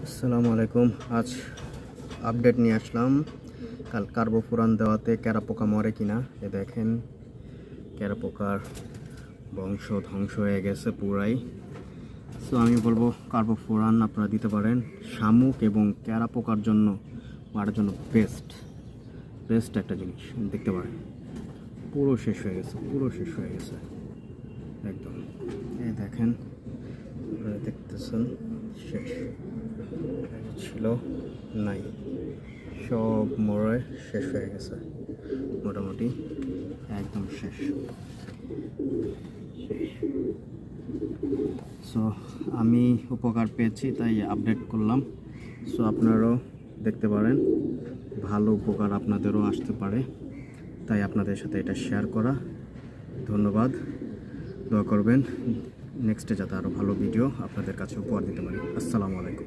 আসসালামু আলাইকুম। আজ আপডেট নিয়ে আসলাম কাল কার্বোফুরান দেওয়াতে ক্যারা পোকা মরে কিনা। এ দেখেন ক্যারা পোকার বংশ ধ্বংস হয়ে গেছে পুরাই। সো আমি বলবো কার্বোফুরান আপনারা দিতে পারেন। শামুক এবং ক্যারা পোকার জন্য মারার জন্য বেস্ট একটা জিনিস। দেখতে পারেন পুরো শেষ হয়ে গেছে একদম। এই দেখেন আপনারা দেখতেছেন শেষ ছিল নাই, সব মরে শেষ হয়ে গেছে মোটামুটি একদম শেষ। সো আমি উপকার পেয়েছি তাই আপডেট করলাম। সো আপনারাও দেখতে পারেন, ভালো উপকার আপনাদেরও আসতে পারে, তাই আপনাদের সাথে এটা শেয়ার করা। ধন্যবাদ, দোয়া করবেন নেক্সটে যাতে আরও ভালো ভিডিও আপনাদের কাছে উপহার দিতে পারি। আসসালামু আলাইকুম।